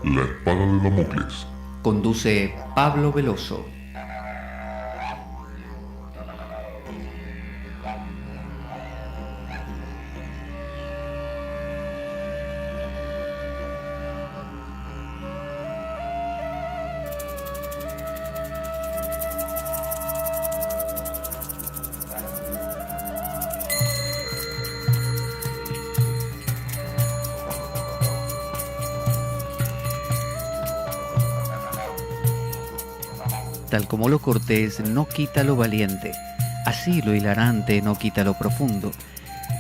La espada de Damocles. Conduce Pablo Veloso. Tal como lo cortés no quita lo valiente, así lo hilarante no quita lo profundo.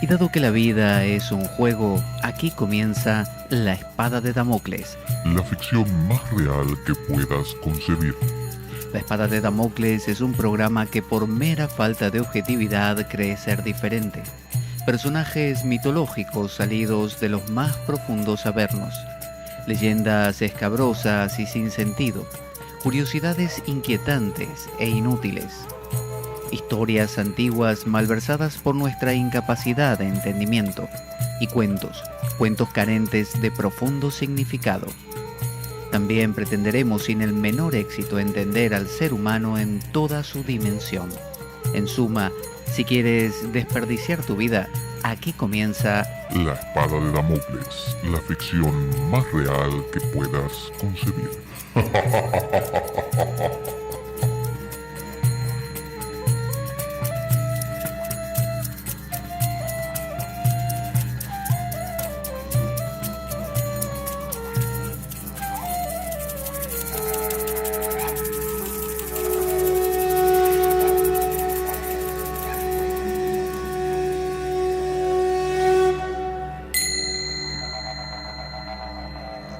Y dado que la vida es un juego, aquí comienza La Espada de Damocles. La ficción más real que puedas concebir. La Espada de Damocles es un programa que por mera falta de objetividad cree ser diferente. Personajes mitológicos salidos de los más profundos avernos. Leyendas escabrosas y sin sentido. Curiosidades inquietantes e inútiles. Historias antiguas malversadas por nuestra incapacidad de entendimiento. Y cuentos carentes de profundo significado. También pretenderemos sin el menor éxito entender al ser humano en toda su dimensión. En suma, si quieres desperdiciar tu vida, aquí comienza La espada de Damocles, la ficción más real que puedas concebir.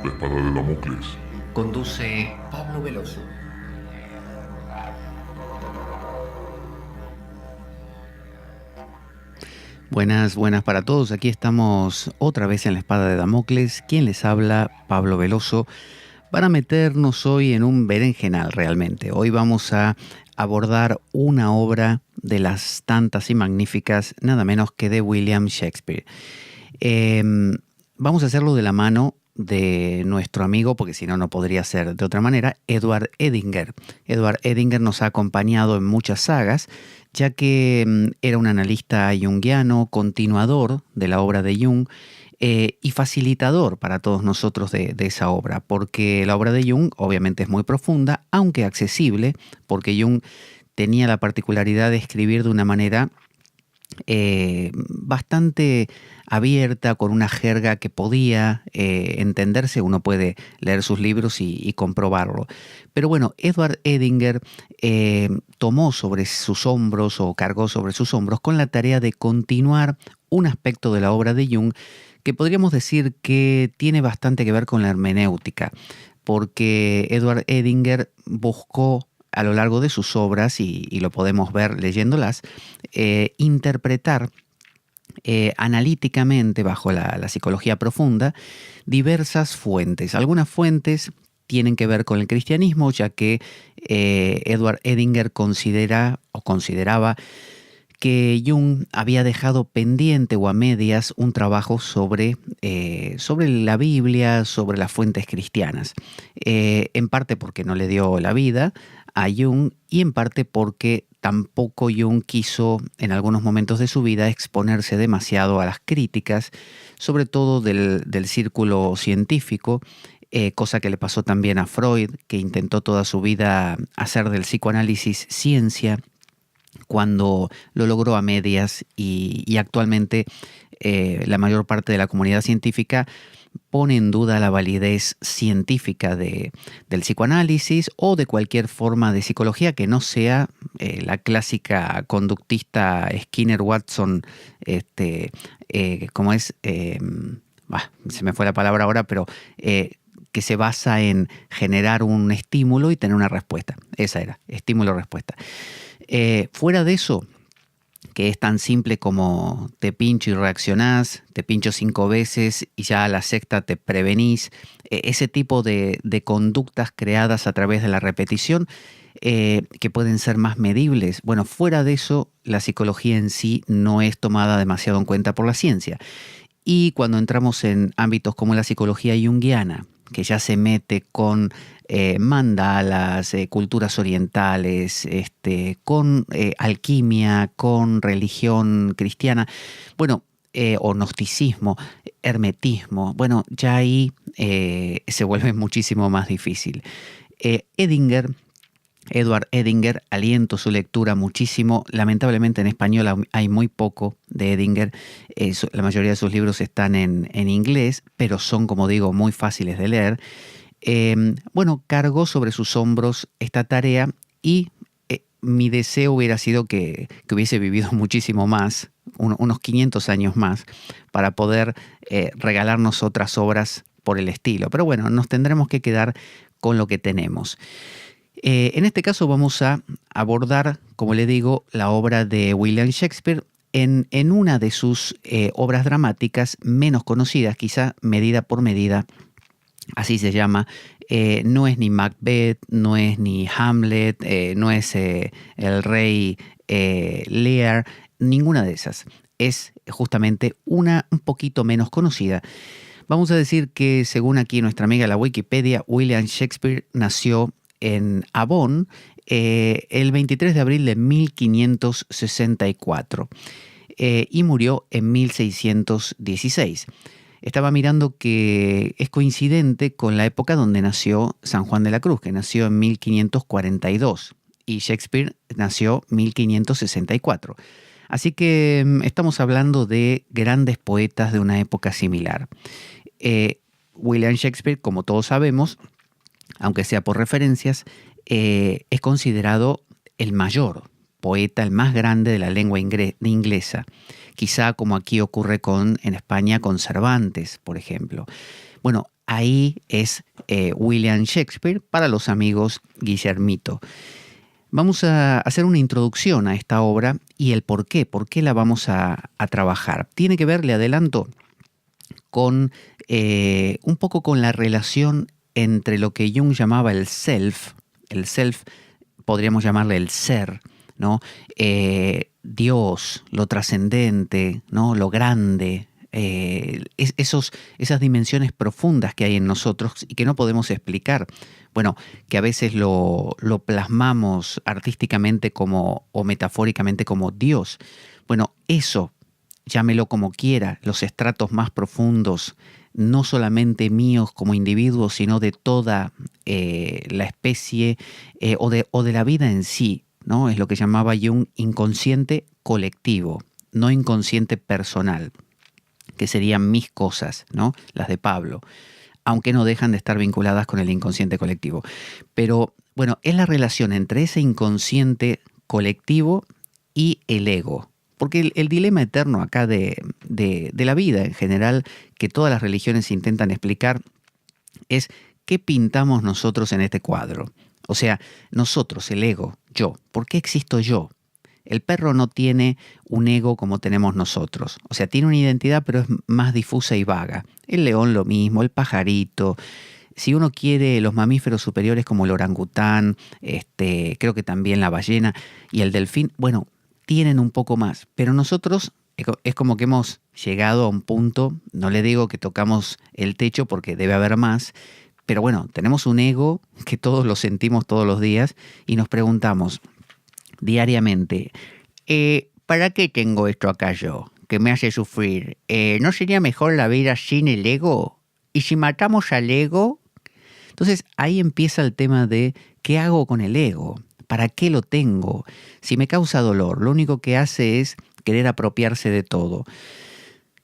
La espada de Damocles. Conduce Pablo Veloso. Buenas para todos. Aquí estamos otra vez en La Espada de Damocles. Quien les habla, Pablo Veloso, para meternos hoy en un berenjenal realmente. Hoy vamos a abordar una obra de las tantas y magníficas, nada menos que de William Shakespeare. Vamos a hacerlo de la mano de nuestro amigo, porque si no, no podría ser de otra manera, Edward Edinger. Edward Edinger nos ha acompañado en muchas sagas, ya que era un analista junguiano, continuador de la obra de Jung y facilitador para todos nosotros de esa obra, porque la obra de Jung obviamente es muy profunda, aunque accesible, porque Jung tenía la particularidad de escribir de una manera bastante abierta, con una jerga que podía entenderse. Uno puede leer sus libros y comprobarlo. Pero bueno, Edward Edinger tomó sobre sus hombros o cargó sobre sus hombros con la tarea de continuar un aspecto de la obra de Jung que podríamos decir que tiene bastante que ver con la hermenéutica, porque Edward Edinger buscó a lo largo de sus obras, y lo podemos ver leyéndolas, interpretar analíticamente, bajo la psicología profunda, diversas fuentes. Algunas fuentes tienen que ver con el cristianismo, ya que Edward Edinger consideraba que Jung había dejado pendiente o a medias un trabajo sobre la Biblia, sobre las fuentes cristianas. En parte porque no le dio la vida a Jung, y en parte porque tampoco Jung quiso en algunos momentos de su vida exponerse demasiado a las críticas, sobre todo del círculo científico, cosa que le pasó también a Freud, que intentó toda su vida hacer del psicoanálisis ciencia, cuando lo logró a medias, y actualmente la mayor parte de la comunidad científica pone en duda la validez científica del psicoanálisis o de cualquier forma de psicología que no sea la clásica conductista Skinner-Watson, se me fue la palabra ahora, pero que se basa en generar un estímulo y tener una respuesta. Esa era, estímulo-respuesta. Fuera de eso, que es tan simple como te pincho y reaccionás, te pincho 5 veces y ya a la sexta te prevenís, ese tipo de conductas creadas a través de la repetición, que pueden ser más medibles. Bueno, fuera de eso, la psicología en sí no es tomada demasiado en cuenta por la ciencia. Y cuando entramos en ámbitos como la psicología junguiana, que ya se mete con mandalas, culturas orientales, con alquimia, con religión cristiana, bueno, o gnosticismo, hermetismo, bueno, ya ahí se vuelve muchísimo más difícil. Edward Edinger, aliento su lectura muchísimo. Lamentablemente en español hay muy poco de Edinger. La mayoría de sus libros están en inglés, pero son, como digo, muy fáciles de leer. Bueno, cargó sobre sus hombros esta tarea y mi deseo hubiera sido que hubiese vivido muchísimo más, unos 500 años más, para poder regalarnos otras obras por el estilo. Pero bueno, nos tendremos que quedar con lo que tenemos. En este caso vamos a abordar, como le digo, la obra de William Shakespeare en una de sus obras dramáticas menos conocidas, quizá Medida por Medida, así se llama. No es ni Macbeth, no es ni Hamlet, no es el rey Lear, ninguna de esas. Es justamente una un poquito menos conocida. Vamos a decir que, según aquí nuestra amiga la Wikipedia, William Shakespeare nació en Avon el 23 de abril de 1564 y murió en 1616. Estaba mirando que es coincidente con la época donde nació San Juan de la Cruz, que nació en 1542, y Shakespeare nació en 1564. Así que estamos hablando de grandes poetas de una época similar. William Shakespeare, como todos sabemos, aunque sea por referencias, es considerado el mayor poeta, el más grande de la lengua inglesa. Quizá como aquí ocurre en España con Cervantes, por ejemplo. Bueno, ahí es William Shakespeare para los amigos Guillermito. Vamos a hacer una introducción a esta obra y el por qué la vamos a trabajar. Tiene que ver, le adelanto, con un poco con la relación entre lo que Jung llamaba el self podríamos llamarle el ser, ¿no? Dios, lo trascendente, ¿no? Lo grande, esas dimensiones profundas que hay en nosotros y que no podemos explicar. Bueno, que a veces lo plasmamos artísticamente o metafóricamente como Dios. Bueno, eso, llámelo como quiera, los estratos más profundos, no solamente míos como individuos, sino de toda la especie o de la vida en sí, ¿no? Es lo que llamaba Jung inconsciente colectivo, no inconsciente personal, que serían mis cosas, ¿no? Las de Pablo, aunque no dejan de estar vinculadas con el inconsciente colectivo. Pero bueno, es la relación entre ese inconsciente colectivo y el ego. Porque el dilema eterno acá de la vida en general, que todas las religiones intentan explicar, es qué pintamos nosotros en este cuadro. O sea, nosotros, el ego, yo. ¿Por qué existo yo? El perro no tiene un ego como tenemos nosotros. O sea, tiene una identidad, pero es más difusa y vaga. El león lo mismo, el pajarito. Si uno quiere, los mamíferos superiores como el orangután, creo que también la ballena y el delfín, bueno, tienen un poco más, pero nosotros es como que hemos llegado a un punto, no le digo que tocamos el techo porque debe haber más, pero bueno, tenemos un ego que todos lo sentimos todos los días y nos preguntamos diariamente, ¿para qué tengo esto acá yo? Que me hace sufrir. ¿No sería mejor la vida sin el ego? ¿Y si matamos al ego? Entonces ahí empieza el tema de ¿qué hago con el ego? ¿Para qué lo tengo? Si me causa dolor, lo único que hace es querer apropiarse de todo.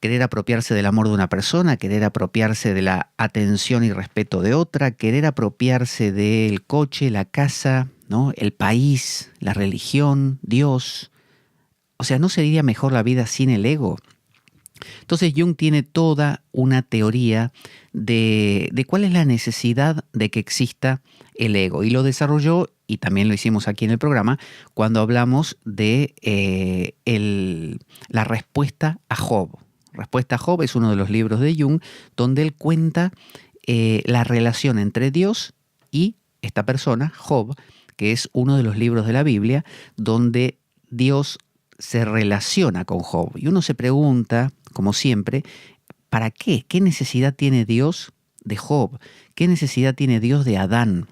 Querer apropiarse del amor de una persona, querer apropiarse de la atención y respeto de otra, querer apropiarse del coche, la casa, ¿no? El país, la religión, Dios. O sea, ¿no sería mejor la vida sin el ego? Entonces Jung tiene toda una teoría de cuál es la necesidad de que exista el ego y lo desarrolló, y también lo hicimos aquí en el programa, cuando hablamos de la respuesta a Job. Respuesta a Job es uno de los libros de Jung donde él cuenta la relación entre Dios y esta persona, Job, que es uno de los libros de la Biblia donde Dios se relaciona con Job. Y uno se pregunta, como siempre, ¿Para qué? ¿Qué necesidad tiene Dios de Job? ¿Qué necesidad tiene Dios de Adán?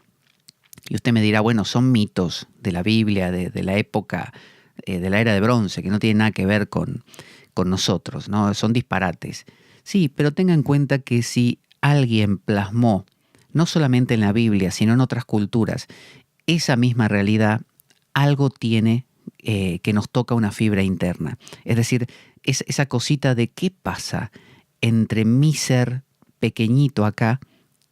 Y usted me dirá, bueno, son mitos de la Biblia, de la época, de la era de bronce, que no tienen nada que ver con nosotros, ¿no? Son disparates. Sí, pero tenga en cuenta que si alguien plasmó, no solamente en la Biblia, sino en otras culturas, esa misma realidad, algo tiene que nos toca una fibra interna. Es decir, es esa cosita de qué pasa entre mi ser pequeñito acá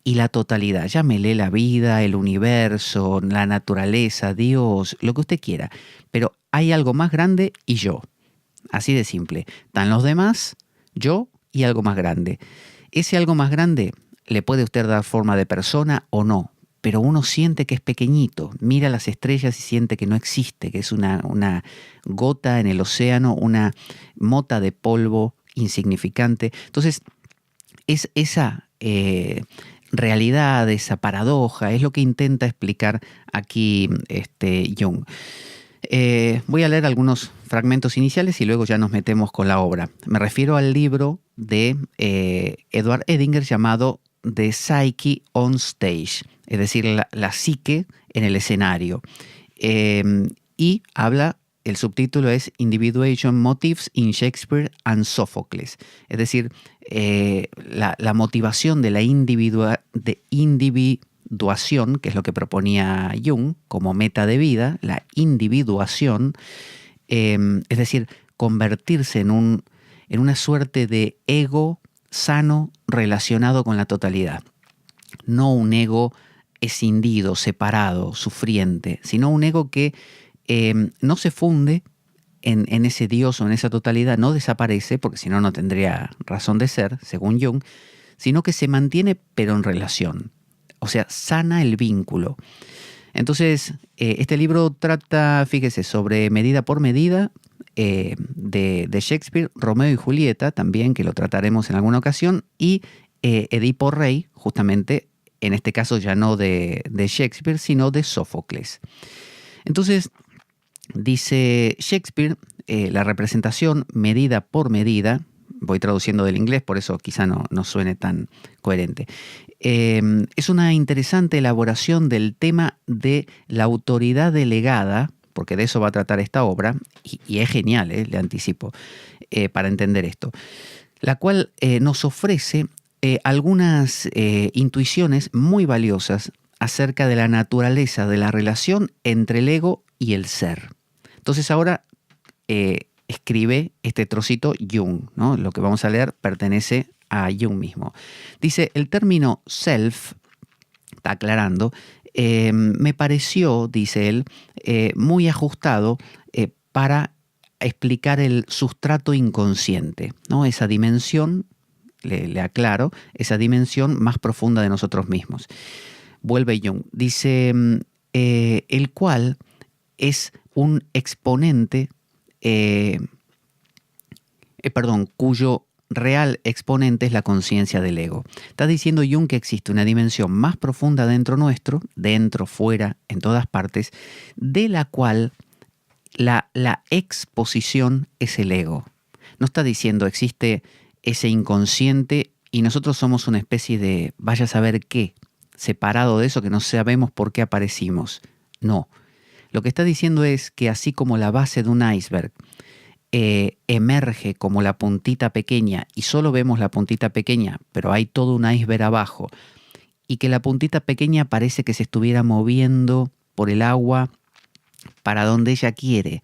y la totalidad. Llámele la vida, el universo, la naturaleza, Dios, lo que usted quiera. Pero hay algo más grande y yo. Así de simple. Están los demás, yo y algo más grande. Ese algo más grande le puede usted dar forma de persona o no, pero uno siente que es pequeñito, mira las estrellas y siente que no existe, que es una gota en el océano, una mota de polvo insignificante. Entonces, es esa realidad, esa paradoja, es lo que intenta explicar aquí Jung. Voy a leer algunos fragmentos iniciales y luego ya nos metemos con la obra. Me refiero al libro de Edward Edinger llamado The Psyche on Stage, es decir, la psique en el escenario. Y habla, el subtítulo es Individuation Motives in Shakespeare and Sophocles, es decir, la motivación de la individuación, que es lo que proponía Jung como meta de vida, la individuación, es decir, convertirse en una suerte de ego sano relacionado con la totalidad. No un ego escindido, separado, sufriente, sino un ego que no se funde en ese Dios o en esa totalidad, no desaparece, porque si no, no tendría razón de ser, según Jung, sino que se mantiene pero en relación. O sea, sana el vínculo. Entonces, este libro trata, fíjese, sobre Medida por Medida, de Shakespeare, Romeo y Julieta también, que lo trataremos en alguna ocasión, y Edipo Rey, justamente, en este caso ya no de Shakespeare, sino de Sófocles. Entonces, dice Shakespeare, la representación medida por medida, voy traduciendo del inglés, por eso quizá no suene tan coherente, es una interesante elaboración del tema de la autoridad delegada, porque de eso va a tratar esta obra, y es genial, le anticipo, para entender esto, la cual nos ofrece algunas intuiciones muy valiosas acerca de la naturaleza de la relación entre el ego y el ser. Entonces ahora escribe este trocito Jung, ¿no? Lo que vamos a leer pertenece a Jung mismo. Dice, el término self, está aclarando, me pareció, dice él, muy ajustado para explicar el sustrato inconsciente, ¿no? Esa dimensión, le aclaro, esa dimensión más profunda de nosotros mismos. Vuelve Jung, dice, el cual es un exponente, cuyo real exponente es la conciencia del ego. Está diciendo Jung que existe una dimensión más profunda dentro nuestro, dentro, fuera, en todas partes, de la cual la exposición es el ego. No está diciendo existe ese inconsciente y nosotros somos una especie de vaya a saber qué, separado de eso que no sabemos por qué aparecimos. No. Lo que está diciendo es que así como la base de un iceberg emerge como la puntita pequeña y solo vemos la puntita pequeña, pero hay todo un iceberg abajo, y que la puntita pequeña parece que se estuviera moviendo por el agua para donde ella quiere,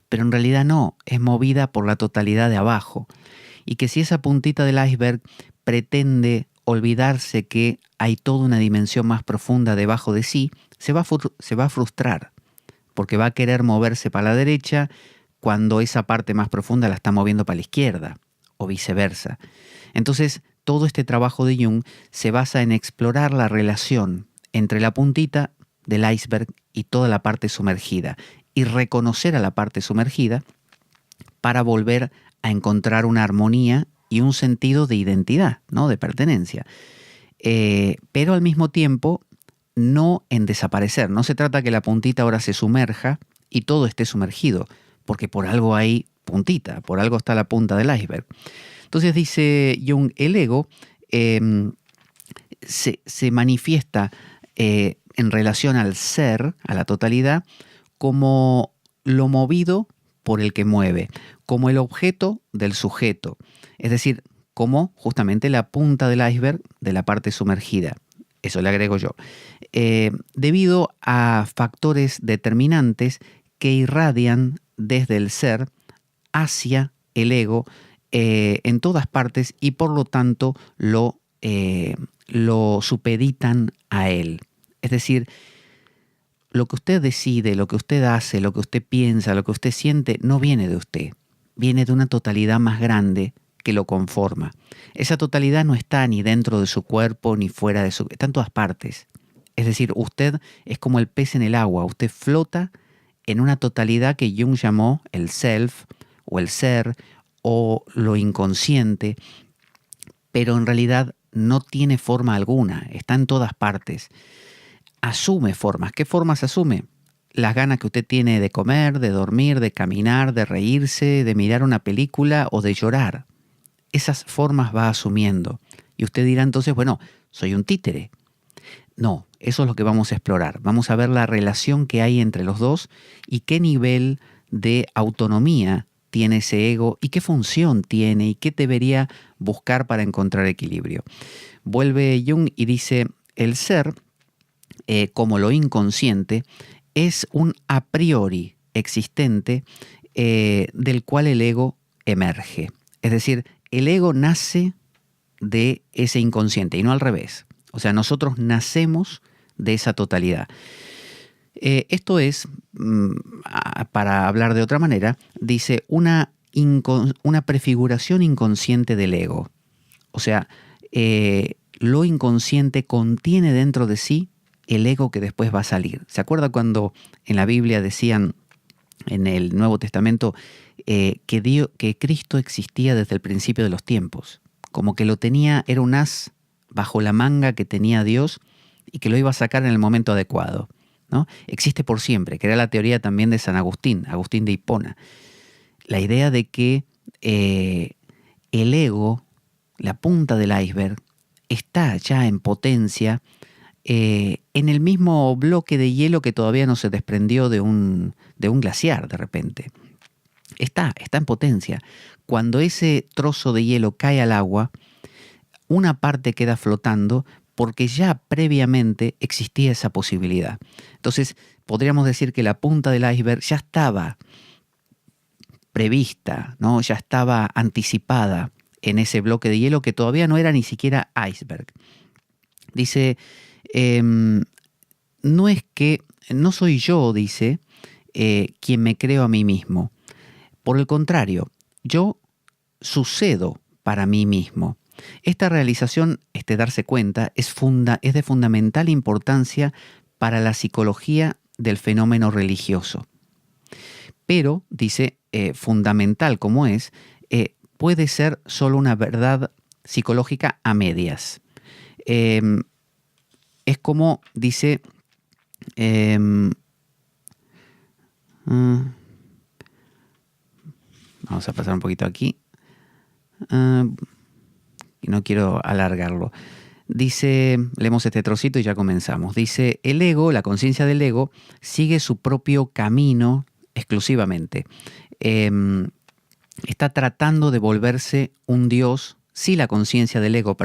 pero en realidad no, es movida por la totalidad de abajo, y que si esa puntita del iceberg pretende olvidarse que hay toda una dimensión más profunda debajo de sí, se va a frustrar, porque va a querer moverse para la derecha cuando esa parte más profunda la está moviendo para la izquierda, o viceversa. Entonces, todo este trabajo de Jung se basa en explorar la relación entre la puntita del iceberg y toda la parte sumergida, y reconocer a la parte sumergida para volver a encontrar una armonía y un sentido de identidad, ¿no? De pertenencia. Pero al mismo tiempo, no en desaparecer. No se trata que la puntita ahora se sumerja y todo esté sumergido, porque por algo hay puntita, por algo está la punta del iceberg. Entonces dice Jung, el ego se manifiesta en relación al ser, a la totalidad, como lo movido por el que mueve, como el objeto del sujeto, es decir, como justamente la punta del iceberg de la parte sumergida. Eso le agrego yo. Debido a factores determinantes que irradian desde el ser hacia el ego en todas partes y por lo tanto lo supeditan a él. Es decir, lo que usted decide, lo que usted hace, lo que usted piensa, lo que usted siente, no viene de usted. Viene de una totalidad más grande que lo conforma. Esa totalidad no está ni dentro de su cuerpo ni fuera de su... Está en todas partes. Es decir, usted es como el pez en el agua. Usted flota en una totalidad que Jung llamó el self o el ser o lo inconsciente, pero en realidad no tiene forma alguna. Está en todas partes. Asume formas. ¿Qué formas asume? Las ganas que usted tiene de comer, de dormir, de caminar, de reírse, de mirar una película o de llorar. Esas formas va asumiendo. Y usted dirá entonces, bueno, soy un títere. No, eso es lo que vamos a explorar. Vamos a ver la relación que hay entre los dos y qué nivel de autonomía tiene ese ego y qué función tiene y qué debería buscar para encontrar equilibrio. Vuelve Jung y dice, el ser, como lo inconsciente, es un a priori existente del cual el ego emerge. Es decir, el ego nace de ese inconsciente y no al revés. O sea, nosotros nacemos de esa totalidad. Esto es, para hablar de otra manera, dice una prefiguración inconsciente del ego. O sea, lo inconsciente contiene dentro de sí el ego que después va a salir. ¿Se acuerda cuando en la Biblia decían, en el Nuevo Testamento, que Cristo existía desde el principio de los tiempos? Como que lo tenía, era un as bajo la manga que tenía Dios y que lo iba a sacar en el momento adecuado, ¿no? Existe por siempre, que era la teoría también de San Agustín, Agustín de Hipona. La idea de que el ego, la punta del iceberg, está ya en potencia en el mismo bloque de hielo que todavía no se desprendió de un glaciar de repente. Está en potencia. Cuando ese trozo de hielo cae al agua, una parte queda flotando porque ya previamente existía esa posibilidad. Entonces, podríamos decir que la punta del iceberg ya estaba prevista, ¿no? Ya estaba anticipada en ese bloque de hielo que todavía no era ni siquiera iceberg. Dice, no soy yo, dice, quien me creo a mí mismo. Por el contrario, yo sucedo para mí mismo. Esta realización, darse cuenta, es de fundamental importancia para la psicología del fenómeno religioso. Pero, dice, fundamental como es, puede ser solo una verdad psicológica a medias. Es como, dice, vamos a pasar un poquito aquí. Y no quiero alargarlo. Dice, leemos este trocito y ya comenzamos. Dice, el ego, la conciencia del ego, sigue su propio camino exclusivamente. Está tratando de volverse un Dios. Si la conciencia del ego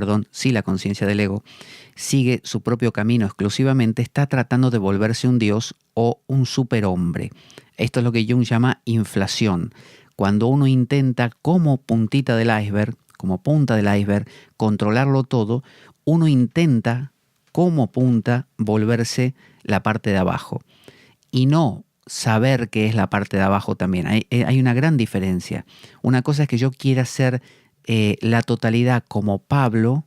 sigue su propio camino exclusivamente, está tratando de volverse un Dios o un superhombre. Esto es lo que Jung llama inflación. Cuando uno intenta como punta del iceberg, controlarlo todo, uno intenta como punta volverse la parte de abajo. Y no saber qué es la parte de abajo también. Hay una gran diferencia. Una cosa es que yo quiera ser la totalidad como Pablo,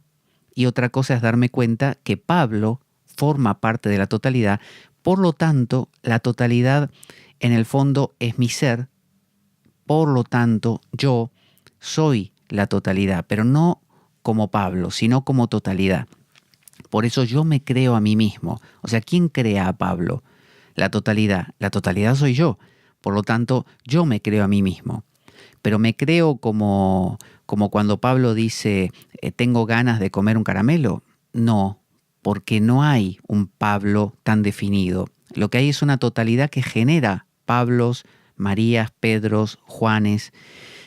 y otra cosa es darme cuenta que Pablo forma parte de la totalidad. Por lo tanto, la totalidad en el fondo es mi ser. Por lo tanto, yo soy la totalidad, pero no como Pablo, sino como totalidad. Por eso yo me creo a mí mismo. O sea, ¿quién crea a Pablo? La totalidad. La totalidad soy yo. Por lo tanto, yo me creo a mí mismo. pero me creo como cuando Pablo dice, tengo ganas de comer un caramelo. No, porque no hay un Pablo tan definido. Lo que hay es una totalidad que genera Pablos, Marías, Pedros, Juanes.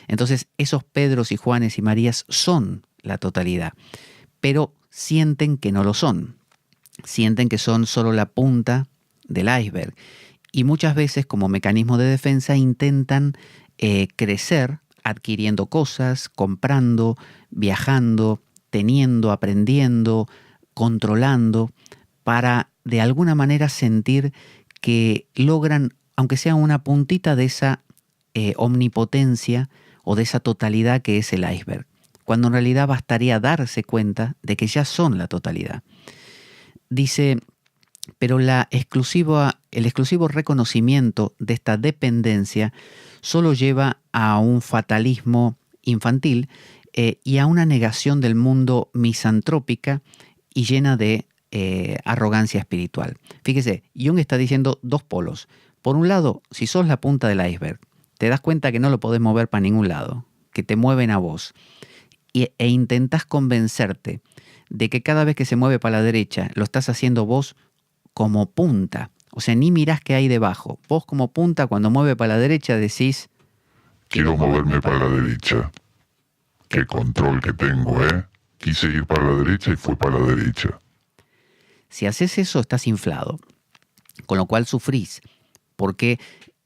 Entonces esos Pedros y Juanes y Marías son la totalidad, pero sienten que no lo son. Sienten que son solo la punta del iceberg. Y muchas veces, como mecanismo de defensa, intentan crecer adquiriendo cosas, comprando, viajando, teniendo, aprendiendo, controlando, para de alguna manera sentir que logran, aunque sea una puntita de esa omnipotencia o de esa totalidad que es el iceberg, cuando en realidad bastaría darse cuenta de que ya son la totalidad. Dice, pero el exclusivo reconocimiento de esta dependencia solo lleva a un fatalismo infantil y a una negación del mundo misantrópica y llena de arrogancia espiritual. Fíjese, Jung está diciendo dos polos. Por un lado, si sos la punta del iceberg, te das cuenta que no lo podés mover para ningún lado, que te mueven a vos, e intentás convencerte de que cada vez que se mueve para la derecha lo estás haciendo vos como punta. O sea, ni mirás qué hay debajo. Vos como punta, cuando mueve para la derecha, decís... Quiero moverme para la derecha. Qué control que tengo, ¿eh? Quise ir para la derecha y fue para la derecha. Si haces eso, estás inflado. Con lo cual sufrís. Porque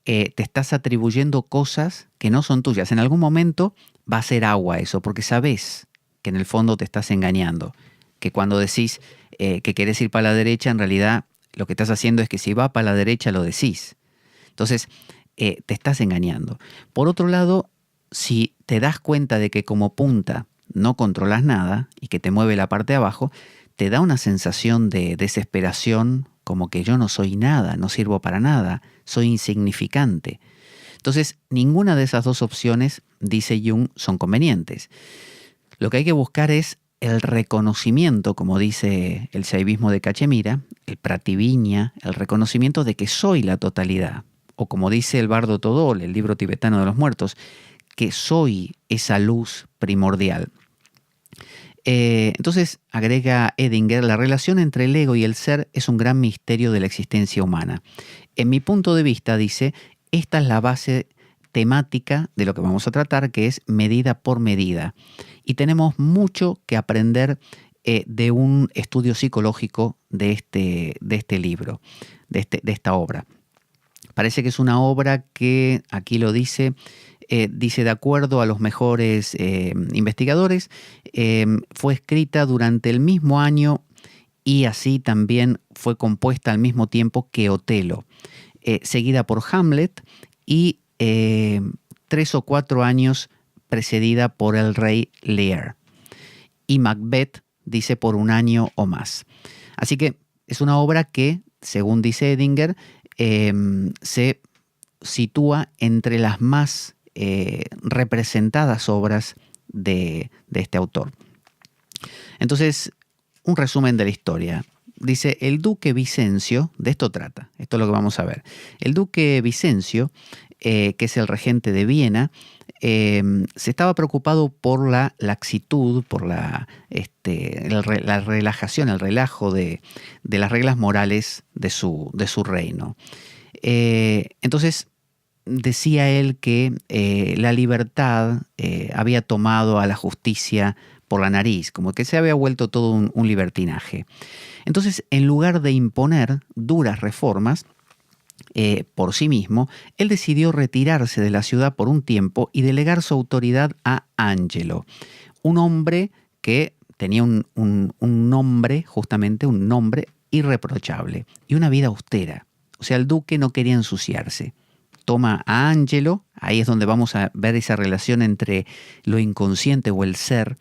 te estás atribuyendo cosas que no son tuyas. En algún momento va a ser agua eso, porque sabés que en el fondo te estás engañando. Que cuando decís que querés ir para la derecha, en realidad lo que estás haciendo es que si va para la derecha lo decís. Entonces, te estás engañando. Por otro lado, si te das cuenta de que como punta no controlas nada y que te mueve la parte de abajo, te da una sensación de desesperación, como que yo no soy nada, no sirvo para nada, soy insignificante. Entonces, ninguna de esas dos opciones, dice Jung, son convenientes. Lo que hay que buscar es el reconocimiento, como dice el shaivismo de Cachemira, el prativiña, el reconocimiento de que soy la totalidad. O como dice el Bardo Todol, el libro tibetano de los muertos, que soy esa luz primordial. Entonces, agrega Edinger, la relación entre el ego y el ser es un gran misterio de la existencia humana. En mi punto de vista, dice, esta es la base temática de lo que vamos a tratar, que es medida por medida. Y tenemos mucho que aprender de un estudio psicológico de este libro, de esta obra. Parece que es una obra que, aquí lo dice, de acuerdo a los mejores investigadores, fue escrita durante el mismo año y así también fue compuesta al mismo tiempo que Otelo, seguida por Hamlet y 3 o 4 años precedida por el rey Lear. Y Macbeth, dice, por 1 año o más. Así que es una obra que, según dice Edinger, se sitúa entre las más representadas obras de este autor. Entonces, un resumen de la historia. Dice, el duque Vicencio, de esto trata, esto es lo que vamos a ver. El duque Vicencio, que es el regente de Viena, se estaba preocupado por la laxitud, por la relajación, el relajo de las reglas morales de su reino. Entonces, decía él que la libertad había tomado a la justicia por la nariz, como que se había vuelto todo un libertinaje. Entonces, en lugar de imponer duras reformas por sí mismo, él decidió retirarse de la ciudad por un tiempo y delegar su autoridad a Angelo, un hombre que tenía un nombre, justamente un nombre irreprochable y una vida austera. O sea, el duque no quería ensuciarse. Toma a Angelo, ahí es donde vamos a ver esa relación entre lo inconsciente o el ser,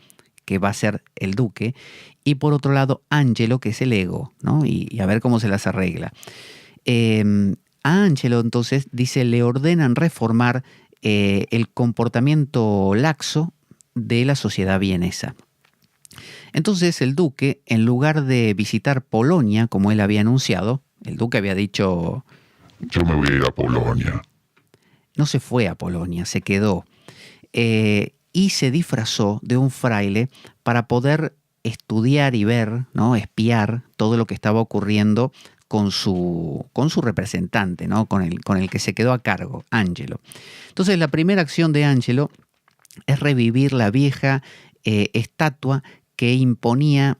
que va a ser el duque, y por otro lado Angelo, que es el ego, ¿no? Y a ver cómo se las arregla. A Angelo, entonces, dice, le ordenan reformar el comportamiento laxo de la sociedad vienesa. Entonces el duque, en lugar de visitar Polonia, como él había anunciado, el duque había dicho... Yo me voy a ir a Polonia. No se fue a Polonia, se quedó. y se disfrazó de un fraile para poder estudiar y ver, ¿no? Espiar todo lo que estaba ocurriendo con su representante, ¿no? con el que se quedó a cargo, Angelo. Entonces la primera acción de Angelo es revivir la vieja estatua que imponía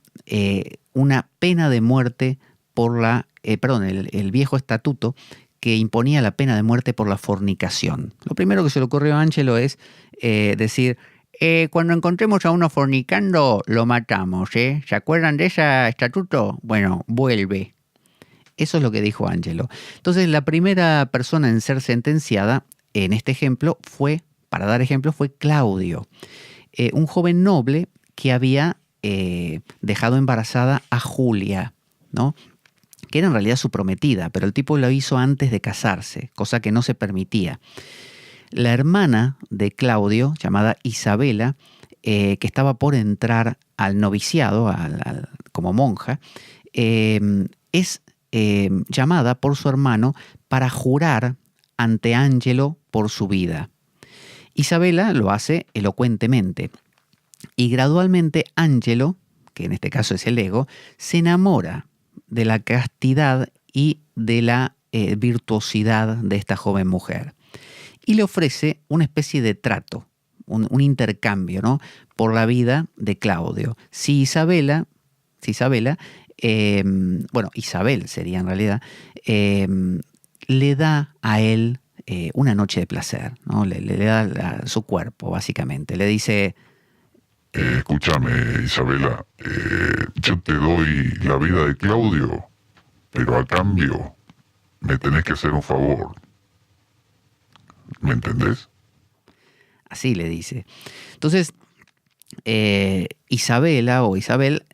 una pena de muerte por el viejo estatuto que imponía la pena de muerte por la fornicación. Lo primero que se le ocurrió a Angelo es decir, cuando encontremos a uno fornicando, lo matamos, ¿eh? ¿Se acuerdan de ese estatuto? Bueno, vuelve. Eso es lo que dijo Angelo. Entonces, la primera persona en ser sentenciada, en este ejemplo, para dar ejemplo, fue Claudio, un joven noble que había dejado embarazada a Julia, ¿no? Que era en realidad su prometida, pero el tipo lo hizo antes de casarse, cosa que no se permitía. La hermana de Claudio, llamada Isabela, que estaba por entrar al noviciado, como monja, es llamada por su hermano para jurar ante Angelo por su vida. Isabela lo hace elocuentemente y gradualmente Angelo, que en este caso es el ego, se enamora de la castidad y de la virtuosidad de esta joven mujer y le ofrece una especie de trato, un intercambio, ¿no? Por la vida de Claudio. Isabel sería en realidad, le da a él una noche de placer, ¿no? Le da su cuerpo, básicamente. Le dice, escúchame, Isabela, yo te doy la vida de Claudio, pero a cambio me tenés que hacer un favor. ¿Me entendés? Así le dice. Entonces, Isabel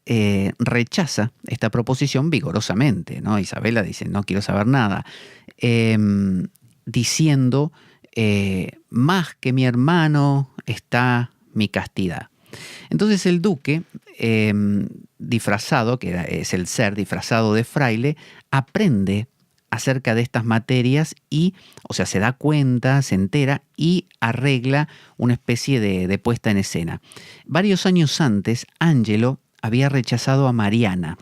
rechaza esta proposición vigorosamente, ¿no? Isabela dice, no quiero saber nada, diciendo, más que mi hermano está mi castidad. Entonces el duque, disfrazado, es el ser disfrazado de fraile, aprende acerca de estas materias se da cuenta, se entera y arregla una especie de puesta en escena. Varios años antes, Angelo había rechazado a Mariana,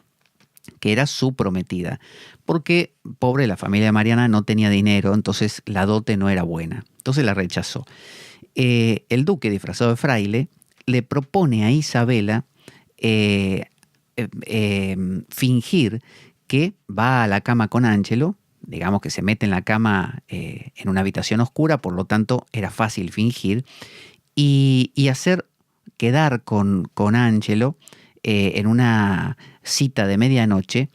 que era su prometida, porque, pobre, la familia de Mariana no tenía dinero, entonces la dote no era buena. Entonces la rechazó. El duque, disfrazado de fraile, le propone a Isabela fingir que va a la cama con Angelo, digamos que se mete en la cama en una habitación oscura, por lo tanto era fácil fingir, y hacer quedar con Angelo en una cita de medianoche,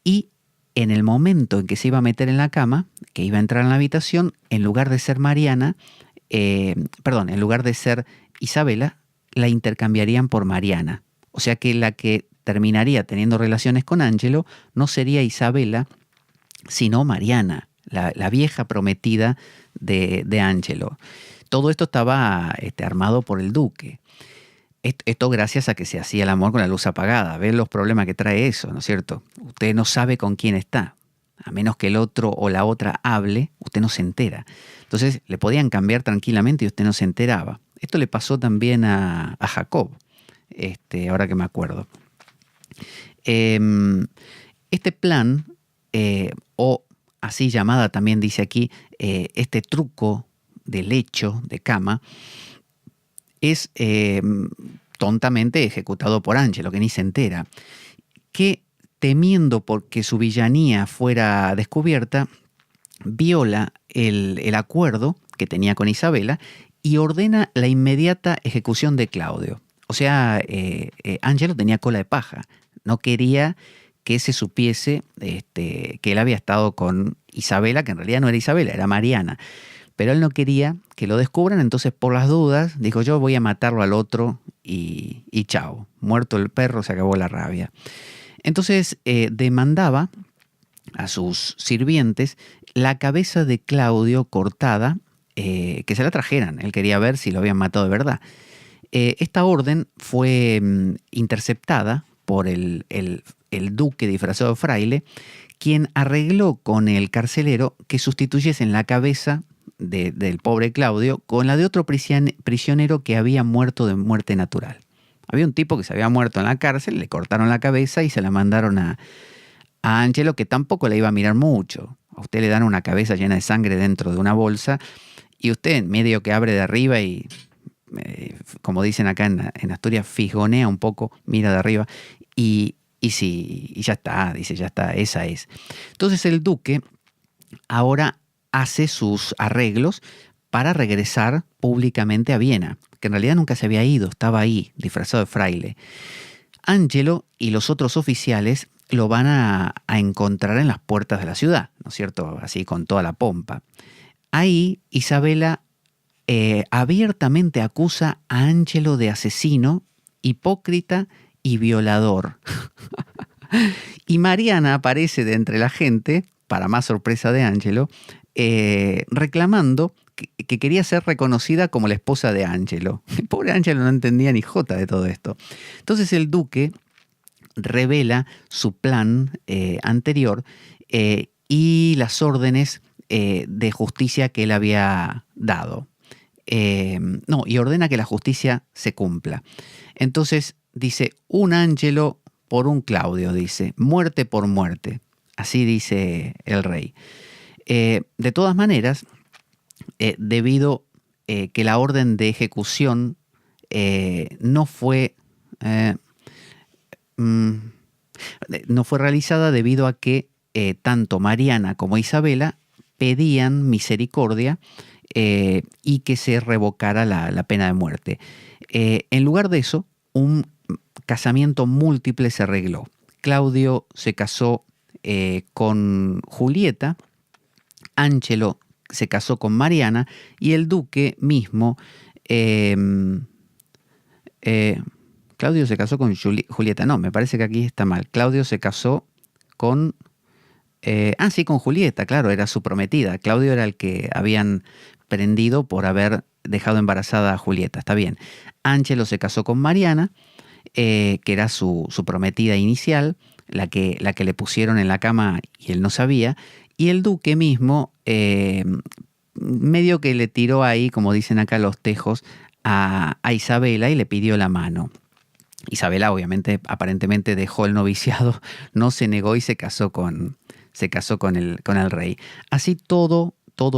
y en el momento en que se iba a meter en la cama, que iba a entrar en la habitación, en lugar de ser en lugar de ser Isabela, la intercambiarían por Mariana. O sea que la que terminaría teniendo relaciones con Angelo no sería Isabela, sino Mariana, la vieja prometida de Angelo. Todo esto estaba armado por el duque. Esto gracias a que se hacía el amor con la luz apagada. ¿Ven los problemas que trae eso, no es cierto? Usted no sabe con quién está. A menos que el otro o la otra hable, usted no se entera. Entonces le podían cambiar tranquilamente y usted no se enteraba. Esto le pasó también a Jacob, ahora que me acuerdo. Este plan, o así llamada también dice aquí, este truco del lecho de cama, es tontamente ejecutado por Angelo, que ni se entera, que temiendo porque su villanía fuera descubierta, viola el acuerdo que tenía con Isabela y ordena la inmediata ejecución de Claudio. O sea, Angelo tenía cola de paja, no quería que se supiese que él había estado con Isabela, que en realidad no era Isabela, era Mariana. Pero él no quería que lo descubran, entonces por las dudas dijo, yo voy a matarlo al otro y chao. Muerto el perro, se acabó la rabia. Entonces demandaba a sus sirvientes la cabeza de Claudio cortada, que se la trajeran. Él quería ver si lo habían matado de verdad. Esta orden fue interceptada por el duque disfrazado de fraile, quien arregló con el carcelero que sustituyesen la cabeza del pobre Claudio con la de otro prisionero que había muerto de muerte natural. Había un tipo que se había muerto en la cárcel, le cortaron la cabeza y se la mandaron a Angelo, que tampoco le iba a mirar mucho. A usted le dan una cabeza llena de sangre dentro de una bolsa y usted medio que abre de arriba y, como dicen acá en Asturias, fisgonea un poco, mira de arriba y ya está, dice, ya está, esa es. Entonces el duque ahora hace sus arreglos para regresar públicamente a Viena, que en realidad nunca se había ido, estaba ahí, disfrazado de fraile. Angelo y los otros oficiales lo van a encontrar en las puertas de la ciudad, ¿no es cierto? Así con toda la pompa. Ahí Isabela abiertamente acusa a Angelo de asesino, hipócrita y violador. Y Mariana aparece de entre la gente, para más sorpresa de Angelo, reclamando que quería ser reconocida como la esposa de Angelo. El pobre Angelo no entendía ni jota de todo esto. Entonces el duque revela su plan anterior y las órdenes de justicia que él había dado. Y ordena que la justicia se cumpla. Entonces dice, un Angelo por un Claudio, dice, muerte por muerte. Así dice el rey. De todas maneras, debido que la orden de ejecución no fue realizada debido a que tanto Mariana como Isabela pedían misericordia y que se revocara la pena de muerte. En lugar de eso, un casamiento múltiple se arregló. Claudio se casó con Julieta, Angelo se casó con Mariana y el duque mismo, Claudio se casó con Julieta, no, me parece que aquí está mal. Claudio se casó con, con Julieta, claro, era su prometida. Claudio era el que habían prendido por haber dejado embarazada a Julieta, está bien. Angelo se casó con Mariana, que era su prometida inicial, la que le pusieron en la cama y él no sabía, y el duque mismo medio que le tiró ahí, como dicen acá, los tejos a Isabela y le pidió la mano. Isabela obviamente aparentemente dejó el noviciado, no se negó y se casó con el rey. Así toda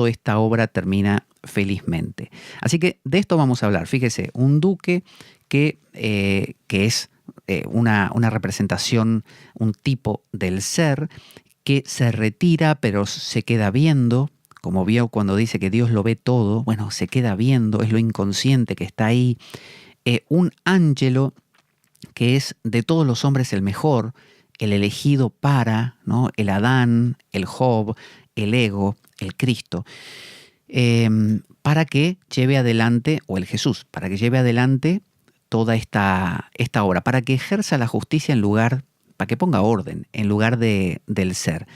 esta obra termina felizmente. Así que de esto vamos a hablar. Fíjese, un duque que es una representación, un tipo del ser que se retira pero se queda viendo, como vio cuando dice que Dios lo ve todo, bueno, se queda viendo, es lo inconsciente que está ahí. Un ángelo que es de todos los hombres el mejor, el elegido para, ¿no? El Adán, el Job, el ego, el Cristo, para que lleve adelante, o el Jesús, para que lleve adelante toda esta obra, para que ejerza la justicia en lugar, para que ponga orden en lugar del ser.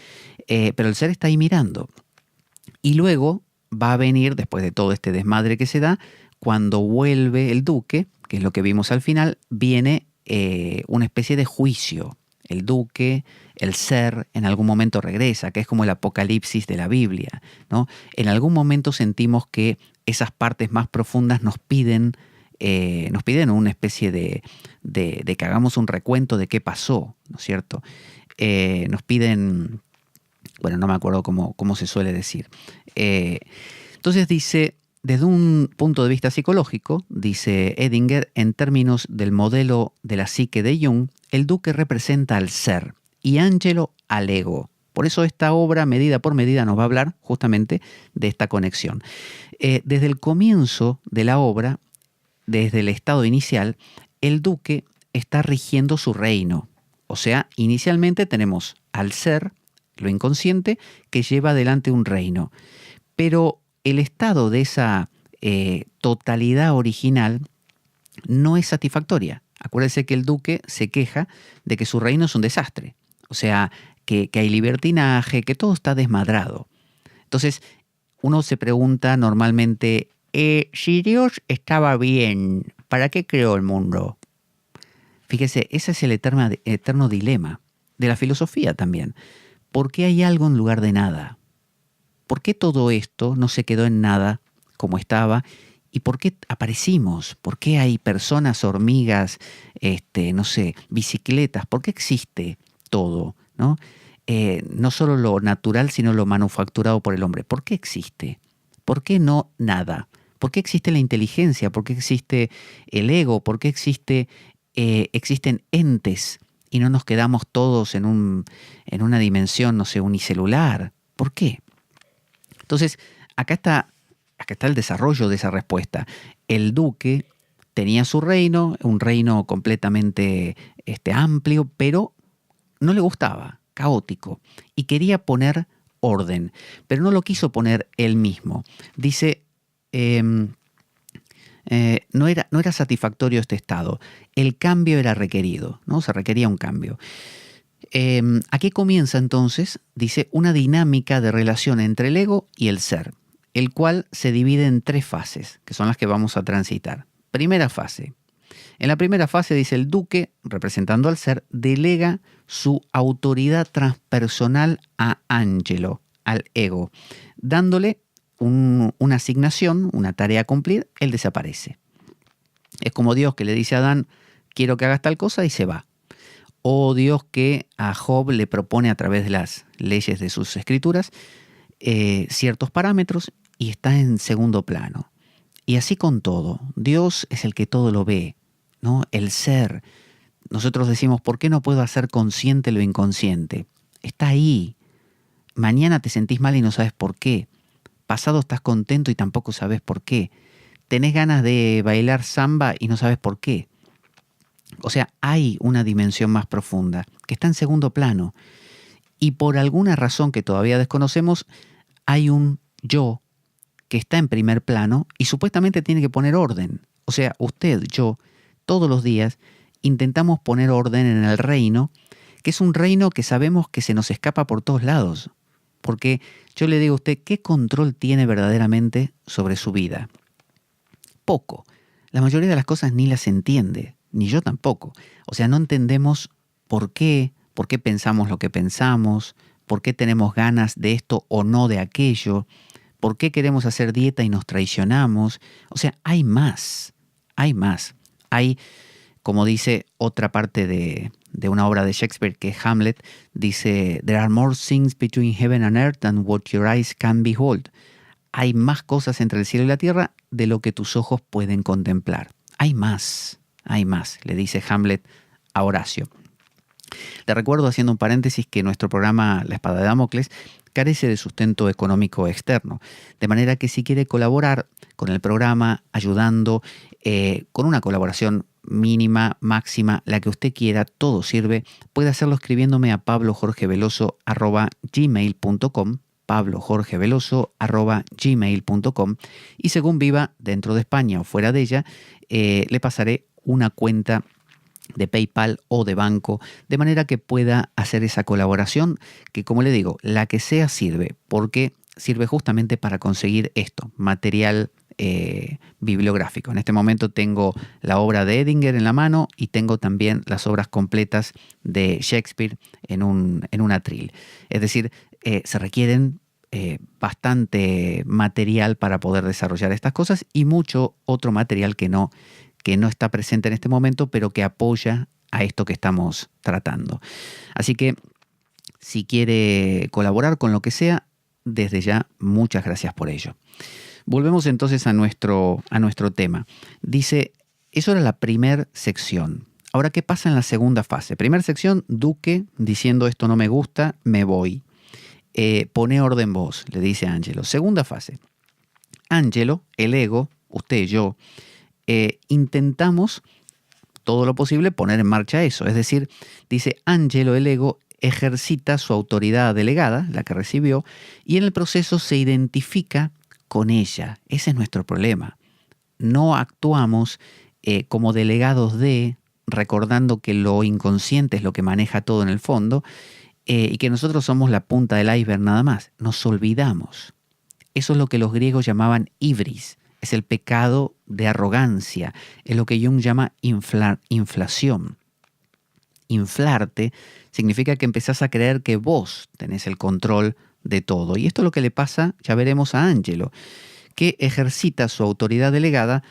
Pero el ser está ahí mirando. Y luego va a venir, después de todo este desmadre que se da, cuando vuelve el duque, que es lo que vimos al final, viene una especie de juicio. El duque, el ser, en algún momento regresa, que es como el apocalipsis de la Biblia, ¿no? En algún momento sentimos que esas partes más profundas nos piden una especie de que hagamos un recuento de qué pasó, ¿no es cierto? Nos piden, bueno, no me acuerdo cómo se suele decir. Entonces dice, desde un punto de vista psicológico, dice Edinger, en términos del modelo de la psique de Jung, el duque representa al ser y Angelo al ego. Por eso esta obra, medida por medida, nos va a hablar justamente de esta conexión. Desde el comienzo de la obra, desde el estado inicial, el duque está rigiendo su reino. O sea, inicialmente tenemos al ser, lo inconsciente, que lleva adelante un reino. Pero el estado de esa totalidad original no es satisfactoria. Acuérdense que el duque se queja de que su reino es un desastre. O sea, que hay libertinaje, que todo está desmadrado. Entonces, uno se pregunta normalmente, si Dios estaba bien, ¿para qué creó el mundo? Fíjese, ese es el eterno dilema de la filosofía también. ¿Por qué hay algo en lugar de nada? ¿Por qué todo esto no se quedó en nada como estaba? ¿Y por qué aparecimos? ¿Por qué hay personas, hormigas, no sé, bicicletas? ¿Por qué existe todo? ¿No? No solo lo natural, sino lo manufacturado por el hombre. ¿Por qué existe? ¿Por qué no nada? ¿Por qué existe la inteligencia? ¿Por qué existe el ego? ¿Por qué existen entes y no nos quedamos todos en una dimensión, no sé, unicelular? ¿Por qué? Entonces, acá está el desarrollo de esa respuesta. El duque tenía su reino, un reino completamente amplio, pero no le gustaba, caótico, y quería poner orden, pero no lo quiso poner él mismo. Dice, no era satisfactorio este estado, el cambio era requerido, ¿no? Se requería un cambio. Aquí comienza entonces, dice, una dinámica de relación entre el ego y el ser, el cual se divide en 3 fases, que son las que vamos a transitar. Primera fase. En la primera fase, dice, el duque, representando al ser, delega su autoridad transpersonal a Angelo, al ego, dándole una asignación, una tarea a cumplir. Él desaparece. Es como Dios que le dice a Adán, quiero que hagas tal cosa, y se va. O Dios que a Job le propone a través de las leyes de sus escrituras ciertos parámetros y está en segundo plano. Y así con todo. Dios es el que todo lo ve, ¿no? El ser. Nosotros decimos, ¿por qué no puedo hacer consciente lo inconsciente? Está ahí. Mañana te sentís mal y no sabes por qué. Pasado estás contento y tampoco sabes por qué. Tenés ganas de bailar samba y no sabes por qué. O sea, hay una dimensión más profunda que está en segundo plano. Y por alguna razón que todavía desconocemos, hay un yo que está en primer plano y supuestamente tiene que poner orden. O sea, usted, yo, todos los días intentamos poner orden en el reino, que es un reino que sabemos que se nos escapa por todos lados. Porque yo le digo a usted, ¿qué control tiene verdaderamente sobre su vida? Poco. La mayoría de las cosas ni las entiende, ni yo tampoco. O sea, no entendemos por qué pensamos lo que pensamos, por qué tenemos ganas de esto o no de aquello, por qué queremos hacer dieta y nos traicionamos. O sea, hay más, hay más. Hay, como dice otra parte de una obra de Shakespeare, que es Hamlet, dice, there are more things between heaven and earth than what your eyes can behold. Hay más cosas entre el cielo y la tierra de lo que tus ojos pueden contemplar. Hay más, le dice Hamlet a Horacio. Le recuerdo, haciendo un paréntesis, que nuestro programa La Espada de Damocles carece de sustento económico externo, de manera que si quiere colaborar con el programa, ayudando, con una colaboración mínima, máxima, la que usted quiera, todo sirve, puede hacerlo escribiéndome a pablojorgeveloso@gmail.com, pablojorgeveloso@gmail.com, y según viva dentro de España o fuera de ella, le pasaré una cuenta de PayPal o de banco, de manera que pueda hacer esa colaboración, que, como le digo, la que sea sirve, porque sirve justamente para conseguir esto, material bibliográfico. En este momento tengo la obra de Edinger en la mano y tengo también las obras completas de Shakespeare en un atril. Es decir, se requieren bastante material para poder desarrollar estas cosas y mucho otro material que no está presente en este momento, pero que apoya a esto que estamos tratando. Así que, si quiere colaborar con lo que sea, desde ya, muchas gracias por ello. Volvemos entonces a nuestro tema. Dice, eso era la primera sección. Ahora, ¿qué pasa en la segunda fase? Primera sección, Duque diciendo, esto no me gusta, me voy. Pone orden vos, le dice Angelo. Segunda fase. Angelo, el ego, usted, yo, intentamos todo lo posible poner en marcha eso. Es decir, dice, Angelo, el ego, ejercita su autoridad delegada, la que recibió, y en el proceso se identifica con ella. Ese es nuestro problema. No actuamos como delegados de, recordando que lo inconsciente es lo que maneja todo en el fondo, y que nosotros somos la punta del iceberg nada más. Nos olvidamos. Eso es lo que los griegos llamaban ibris. Es el pecado de arrogancia. Es lo que Jung llama inflación. Inflarte significa que empezás a creer que vos tenés el control de todo. Y esto es lo que le pasa, ya veremos, a Angelo, que ejercita su autoridad delegada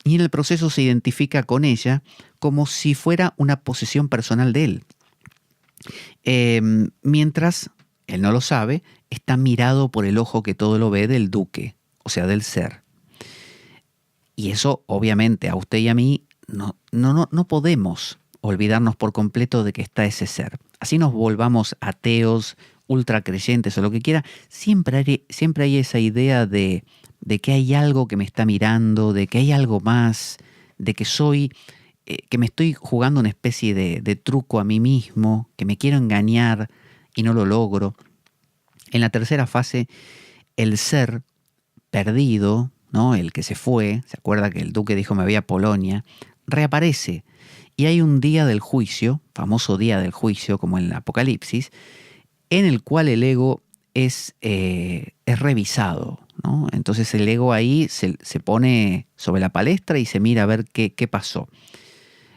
y en el proceso se identifica con ella como si fuera una posesión personal de él. Mientras, él no lo sabe, está mirado por el ojo que todo lo ve del duque, o sea, del ser. Y eso, obviamente, a usted y a mí no podemos olvidarnos por completo de que está ese ser. Así nos volvamos ateos, ultracreyentes o lo que quiera, siempre hay esa idea de que hay algo que me está mirando, de que hay algo más, de que que me estoy jugando una especie de truco a mí mismo, que me quiero engañar y no lo logro. En la tercera fase, el ser perdido, ¿no? El que se fue, ¿se acuerda que el duque dijo me voy a Polonia? Reaparece. Y hay un día del juicio, famoso día del juicio, como en el Apocalipsis, en el cual el ego es revisado, ¿no? Entonces el ego ahí se pone sobre la palestra y se mira a ver qué pasó.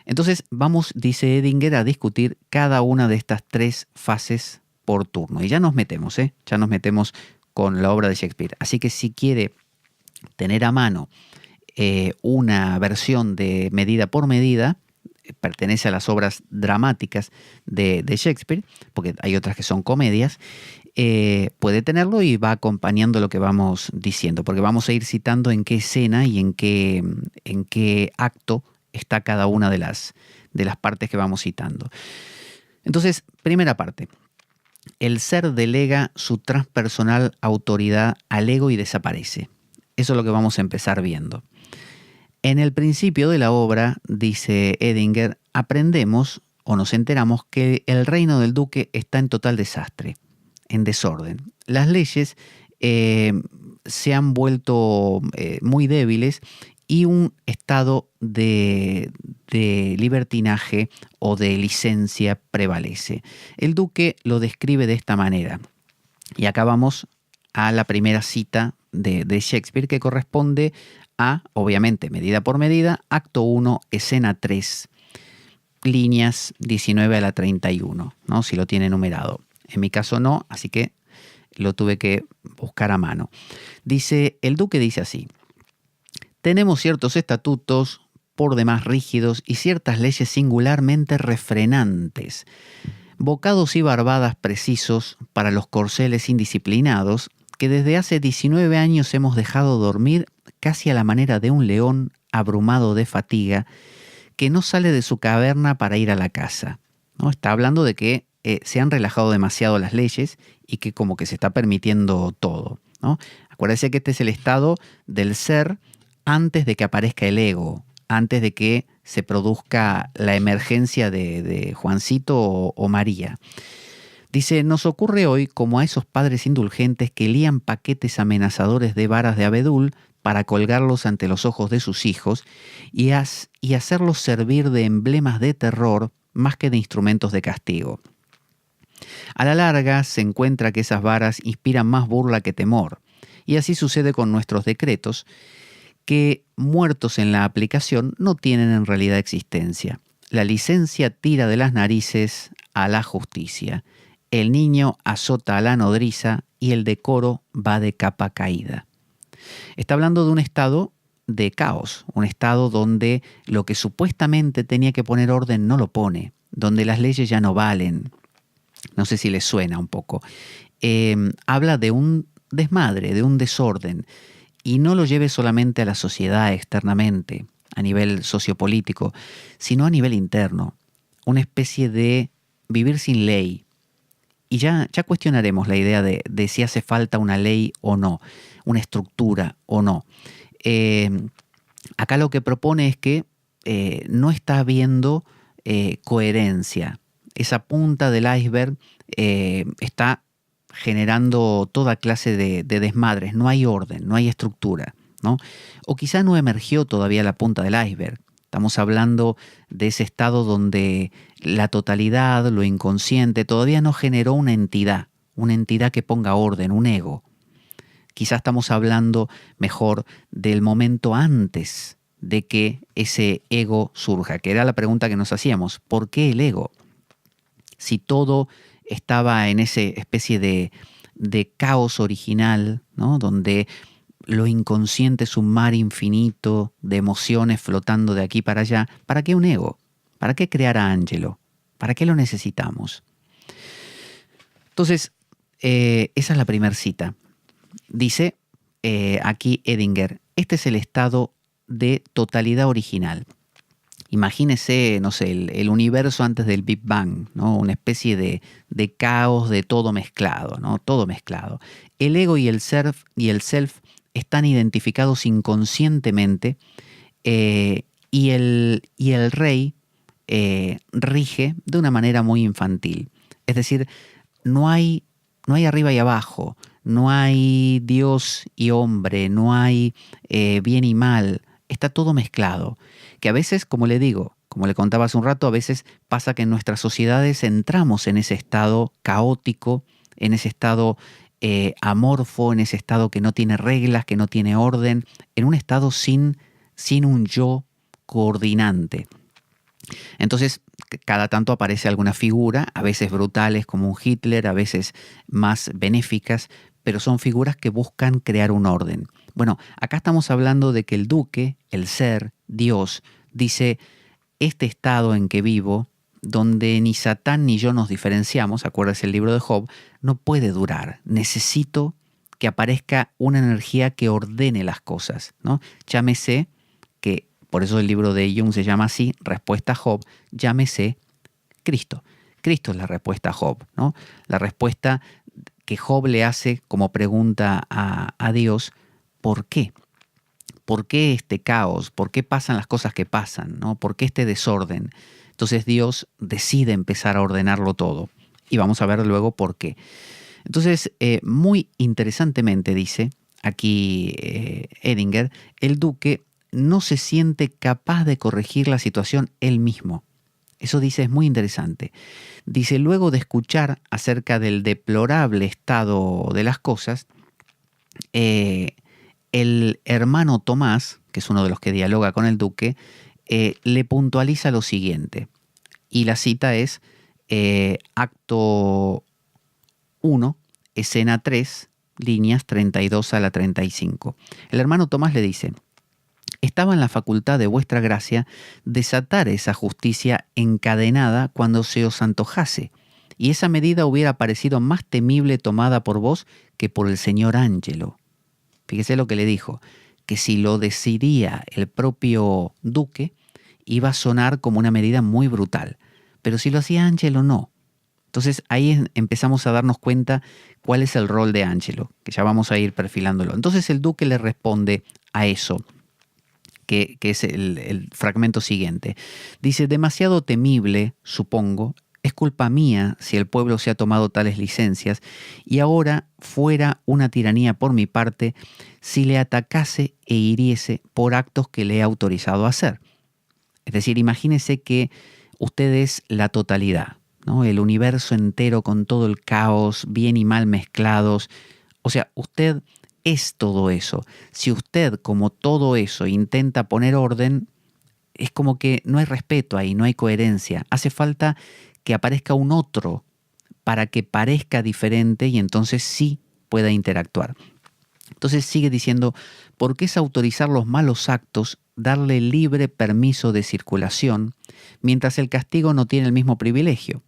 Entonces vamos, dice Edinger, a discutir cada una de estas tres fases por turno. Y ya nos metemos, ya nos metemos con la obra de Shakespeare. Así que si quiere tener a mano una versión de Medida por Medida, pertenece a las obras dramáticas de Shakespeare, porque hay otras que son comedias, puede tenerlo y va acompañando lo que vamos diciendo, porque vamos a ir citando en qué escena y en qué acto está cada una de las partes que vamos citando. Entonces, primera parte. El ser delega su transpersonal autoridad al ego y desaparece. Eso es lo que vamos a empezar viendo. En el principio de la obra, dice Edinger, aprendemos o nos enteramos que el reino del duque está en total desastre, en desorden. Las leyes se han vuelto muy débiles y un estado de libertinaje o de licencia prevalece. El duque lo describe de esta manera. Y acá vamos a la primera cita de Shakespeare, que corresponde a, obviamente, Medida por Medida, acto 1, escena 3, líneas 19 a la 31, ¿no? Si lo tiene numerado. En mi caso no, así que lo tuve que buscar a mano. El duque dice así: tenemos ciertos estatutos por demás rígidos y ciertas leyes singularmente refrenantes, bocados y barbadas precisos para los corceles indisciplinados que desde hace 19 años hemos dejado dormir casi a la manera de un león abrumado de fatiga que no sale de su caverna para ir a la caza, ¿no? Está hablando de que se han relajado demasiado las leyes y que como que se está permitiendo todo, ¿no? Acuérdense que este es el estado del ser antes de que aparezca el ego, antes de que se produzca la emergencia de Juancito o María. Dice, nos ocurre hoy como a esos padres indulgentes que lían paquetes amenazadores de varas de abedul para colgarlos ante los ojos de sus hijos y hacerlos servir de emblemas de terror más que de instrumentos de castigo. A la larga se encuentra que esas varas inspiran más burla que temor, y así sucede con nuestros decretos, que, muertos en la aplicación, no tienen en realidad existencia. La licencia tira de las narices a la justicia. El niño azota a la nodriza y el decoro va de capa caída. Está hablando de un estado de caos, un estado donde lo que supuestamente tenía que poner orden no lo pone, donde las leyes ya no valen. No sé si les suena un poco. Habla de un desmadre, de un desorden, y no lo lleve solamente a la sociedad externamente, a nivel sociopolítico, sino a nivel interno. Una especie de vivir sin ley. Y ya cuestionaremos la idea de si hace falta una ley o no, una estructura o no. Acá lo que propone es que no está habiendo coherencia. Esa punta del iceberg está generando toda clase de desmadres. No hay orden, no hay estructura, ¿no? O quizá no emergió todavía la punta del iceberg. Estamos hablando de ese estado donde la totalidad, lo inconsciente, todavía no generó una entidad que ponga orden, un ego. Quizá estamos hablando mejor del momento antes de que ese ego surja, que era la pregunta que nos hacíamos. ¿Por qué el ego? Si todo estaba en esa especie de caos original, ¿no? Donde lo inconsciente es un mar infinito de emociones flotando de aquí para allá. ¿Para qué un ego? ¿Para qué crear a Ángelo? ¿Para qué lo necesitamos? Entonces, esa es la primera cita. Dice aquí Edinger, este es el estado de totalidad original. Imagínese, no sé, el universo antes del Big Bang, ¿no? Una especie de caos de todo mezclado, ¿no? Todo mezclado. El ego y el self están identificados inconscientemente, y el rey rige de una manera muy infantil. Es decir, no hay arriba y abajo, no hay Dios y hombre, no hay bien y mal, está todo mezclado. Que a veces, como le digo, como le contaba hace un rato, a veces pasa que en nuestras sociedades entramos en ese estado caótico, en ese estado amorfo, en ese estado que no tiene reglas, que no tiene orden, en un estado sin un yo coordinante. Entonces, cada tanto aparece alguna figura, a veces brutales como un Hitler, a veces más benéficas, pero son figuras que buscan crear un orden. Bueno, acá estamos hablando de que el duque, el ser, Dios, dice, este estado en que vivo, donde ni Satán ni yo nos diferenciamos, acuérdese el libro de Job, no puede durar. Necesito que aparezca una energía que ordene las cosas, ¿no? Llámese, que por eso el libro de Jung se llama así, Respuesta a Job, llámese Cristo. Cristo es la respuesta a Job, ¿no? La respuesta que Job le hace como pregunta a Dios, ¿por qué? ¿Por qué este caos? ¿Por qué pasan las cosas que pasan? ¿No? ¿Por qué este desorden? Entonces Dios decide empezar a ordenarlo todo. Y vamos a ver luego por qué. Entonces, muy interesantemente dice aquí Edinger, el duque no se siente capaz de corregir la situación él mismo. Eso dice, es muy interesante. Dice, luego de escuchar acerca del deplorable estado de las cosas, el hermano Tomás, que es uno de los que dialoga con el duque, le puntualiza lo siguiente. Y la cita es acto 1, escena 3, líneas 32 a la 35. El hermano Tomás le dice, estaba en la facultad de vuestra gracia desatar esa justicia encadenada cuando se os antojase, y esa medida hubiera parecido más temible tomada por vos que por el señor Ángelo. Fíjese lo que le dijo, que si lo decidía el propio duque, iba a sonar como una medida muy brutal, pero si lo hacía Ángelo, no. Entonces ahí empezamos a darnos cuenta cuál es el rol de Ángelo, que ya vamos a ir perfilándolo. Entonces el duque le responde a eso, que es el fragmento siguiente. Dice, demasiado temible, supongo, es culpa mía si el pueblo se ha tomado tales licencias, y ahora fuera una tiranía por mi parte si le atacase e hiriese por actos que le he autorizado a hacer. Es decir, imagínese que usted es la totalidad, ¿no? El universo entero con todo el caos, bien y mal mezclados. O sea, usted es todo eso. Si usted, como todo eso, intenta poner orden, es como que no hay respeto ahí, no hay coherencia. Hace falta que aparezca un otro para que parezca diferente y entonces sí pueda interactuar. Entonces sigue diciendo, ¿por qué es autorizar los malos actos, darle libre permiso de circulación, mientras el castigo no tiene el mismo privilegio?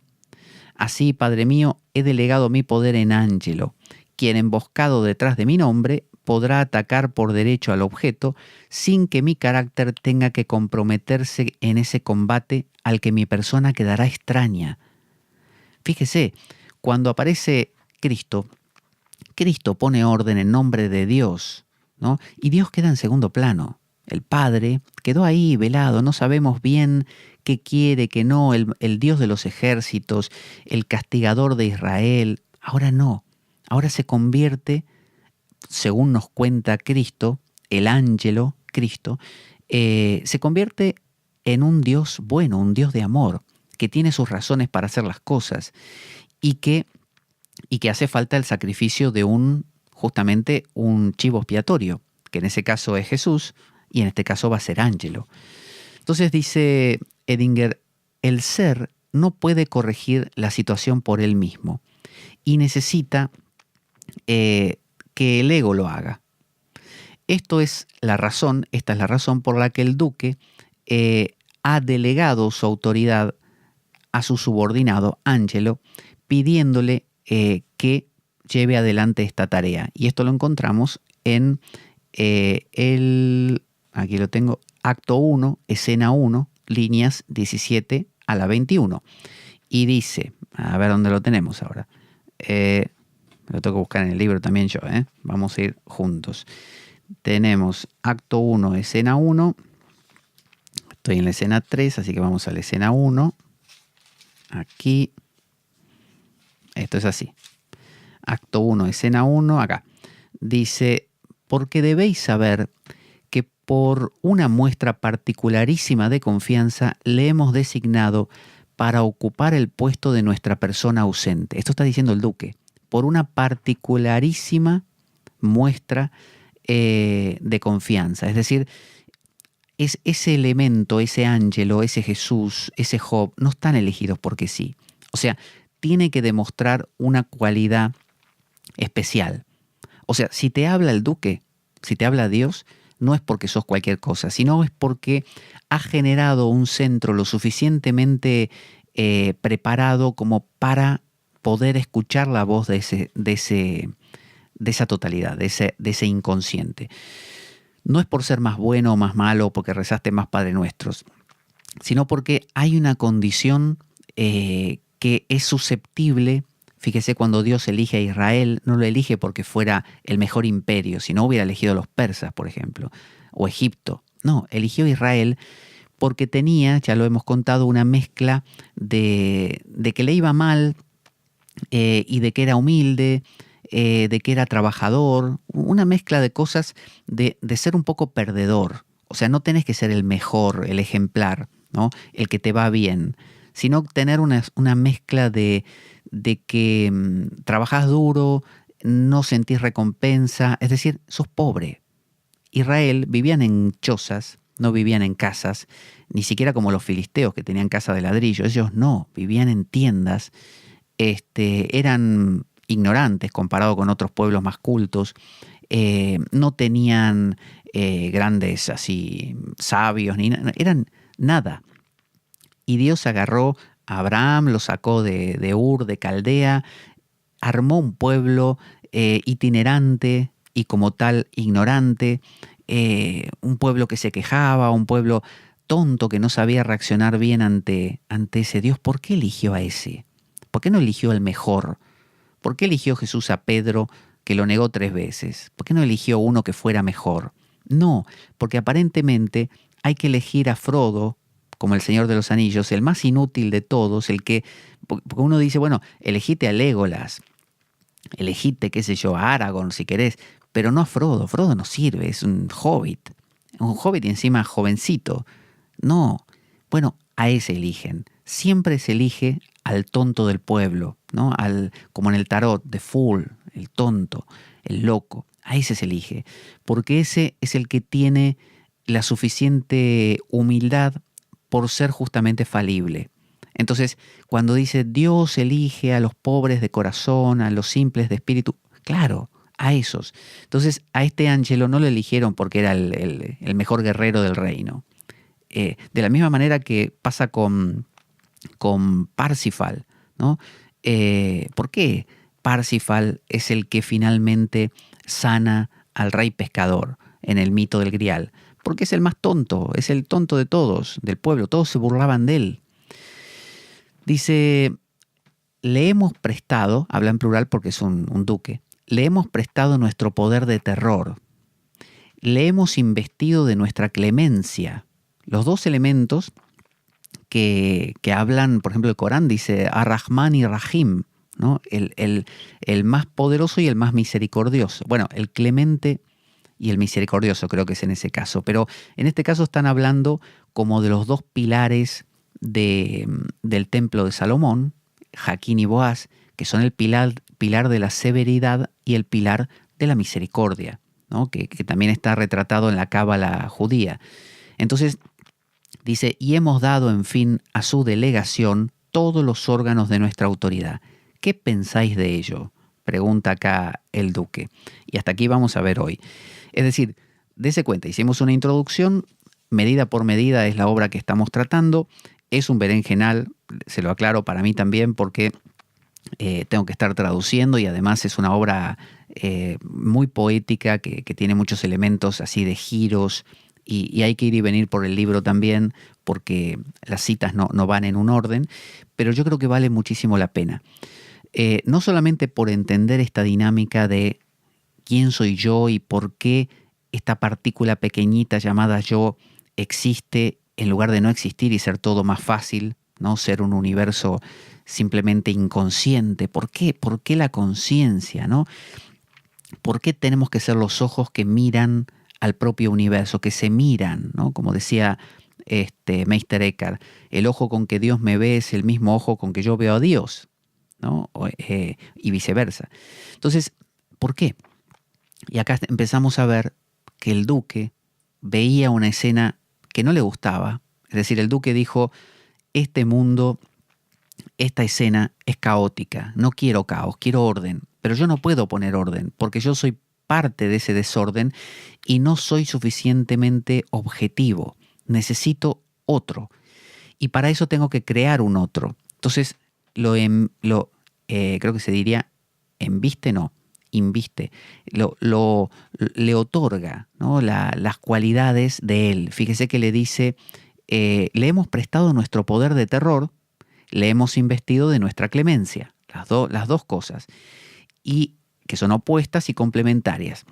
Así, Padre mío, he delegado mi poder en Ángelo, quien emboscado detrás de mi nombre podrá atacar por derecho al objeto sin que mi carácter tenga que comprometerse en ese combate al que mi persona quedará extraña. Fíjese, cuando aparece Cristo, Cristo pone orden en nombre de Dios, ¿no? Y Dios queda en segundo plano. El Padre quedó ahí velado, no sabemos bien qué quiere, qué no, el Dios de los ejércitos, el castigador de Israel. Ahora no, ahora se convierte, según nos cuenta Cristo, el ángelo Cristo, se convierte en un Dios bueno, un Dios de amor, que tiene sus razones para hacer las cosas y que hace falta el sacrificio de justamente un chivo expiatorio, que en ese caso es Jesús y en este caso va a ser Ángelo. Entonces dice Edinger, el ser no puede corregir la situación por él mismo y necesita que el ego lo haga. Esta es la razón por la que el duque ha delegado su autoridad a su subordinado, Angelo, pidiéndole que lleve adelante esta tarea. Y esto lo encontramos en aquí lo tengo, acto 1, escena 1, líneas 17 a la 21. Y dice, a ver dónde lo tenemos ahora. Lo tengo que buscar en el libro también yo, vamos a ir juntos. Tenemos acto 1, escena 1. Estoy en la escena 3, así que vamos a la escena 1. Aquí. Esto es así. Acto 1, escena 1, acá. Dice, porque debéis saber que por una muestra particularísima de confianza le hemos designado para ocupar el puesto de nuestra persona ausente. Esto está diciendo el duque. Por una particularísima muestra de confianza. Es decir, ese elemento, ese ángelo, ese Jesús, ese Job, no están elegidos porque sí. O sea, tiene que demostrar una cualidad especial. O sea, si te habla el duque, si te habla Dios, no es porque sos cualquier cosa, sino es porque ha generado un centro lo suficientemente preparado como para poder escuchar la voz de esa totalidad, de ese inconsciente. No es por ser más bueno o más malo, o porque rezaste más Padre Nuestros, sino porque hay una condición que es susceptible. Fíjese, cuando Dios elige a Israel, no lo elige porque fuera el mejor imperio, si no hubiera elegido a los persas, por ejemplo, o Egipto. No, eligió a Israel porque tenía, ya lo hemos contado, una mezcla de que le iba mal y de que era humilde, de que era trabajador, una mezcla de cosas de ser un poco perdedor. O sea, no tenés que ser el mejor, el ejemplar, ¿no? El que te va bien, sino tener una mezcla de que trabajás duro, no sentís recompensa, es decir, sos pobre. Israel vivían en chozas, no vivían en casas, ni siquiera como los filisteos que tenían casa de ladrillo. Ellos no, vivían en tiendas, eran ignorantes comparado con otros pueblos más cultos, no tenían grandes así sabios, eran nada. Y Dios agarró a Abraham, lo sacó de Ur, de Caldea, armó un pueblo itinerante y como tal ignorante, un pueblo que se quejaba, un pueblo tonto que no sabía reaccionar bien ante ese Dios. ¿Por qué eligió a ese? ¿Por qué no eligió al mejor? ¿Por qué eligió Jesús a Pedro, que lo negó 3 veces? ¿Por qué no eligió uno que fuera mejor? No, porque aparentemente hay que elegir a Frodo, como el Señor de los Anillos, el más inútil de todos, porque uno dice, bueno, elegite a Legolas, elegite, qué sé yo, a Aragorn si querés, pero no a Frodo. Frodo no sirve, es un hobbit y encima jovencito. No, bueno, a ese eligen. Siempre se elige al tonto del pueblo, ¿no? Como en el tarot, the fool, el tonto, el loco. A ese se elige, porque ese es el que tiene la suficiente humildad por ser justamente falible. Entonces, cuando dice Dios elige a los pobres de corazón, a los simples de espíritu, claro, a esos. Entonces, a este Angelo no lo eligieron porque era el mejor guerrero del reino. De la misma manera que pasa con Parsifal, ¿no? ¿Por qué Parsifal es el que finalmente sana al rey pescador en el mito del Grial? Porque es el más tonto, es el tonto de todos, del pueblo, todos se burlaban de él. Dice, le hemos prestado, habla en plural porque es un duque, le hemos prestado nuestro poder de terror, le hemos investido de nuestra clemencia. Los dos elementos que hablan, por ejemplo, el Corán dice Ar-Rahman y Rahim, ¿no? El más poderoso y el más misericordioso. Bueno, el clemente y el misericordioso creo que es en ese caso, pero en este caso están hablando como de los dos pilares del templo de Salomón, Jaquín y Boaz, que son el pilar de la severidad y el pilar de la misericordia, ¿no? que también está retratado en la cábala judía. Entonces dice, y hemos dado en fin a su delegación, todos los órganos de nuestra autoridad. ¿Qué pensáis de ello?, pregunta acá el duque. Y hasta aquí vamos a ver hoy. Es decir, dése cuenta, hicimos una introducción, medida por medida es la obra que estamos tratando. Es un berenjenal, se lo aclaro para mí también, porque tengo que estar traduciendo y además es una obra muy poética que tiene muchos elementos así de giros y hay que ir y venir por el libro también porque las citas no van en un orden, pero yo creo que vale muchísimo la pena. No solamente por entender esta dinámica de quién soy yo y por qué esta partícula pequeñita llamada yo existe en lugar de no existir y ser todo más fácil, ¿no? Ser un universo simplemente inconsciente. ¿Por qué? ¿Por qué la conciencia, no? ¿Por qué tenemos que ser los ojos que miran al propio universo, que se miran, ¿no? Como decía Meister Eckhart, el ojo con que Dios me ve es el mismo ojo con que yo veo a Dios, ¿no? Y viceversa. Entonces, ¿por qué? Y acá empezamos a ver que el duque veía una escena que no le gustaba. Es decir, el duque dijo, este mundo, esta escena es caótica, no quiero caos, quiero orden, pero yo no puedo poner orden porque yo soy parte de ese desorden y no soy suficientemente objetivo, necesito otro y para eso tengo que crear un otro. Entonces creo que se diría embiste, no, inviste, le otorga, ¿no? Las cualidades de él. Fíjese que le dice, le hemos prestado nuestro poder de terror, le hemos investido de nuestra clemencia, las dos cosas, y que son opuestas y complementarias.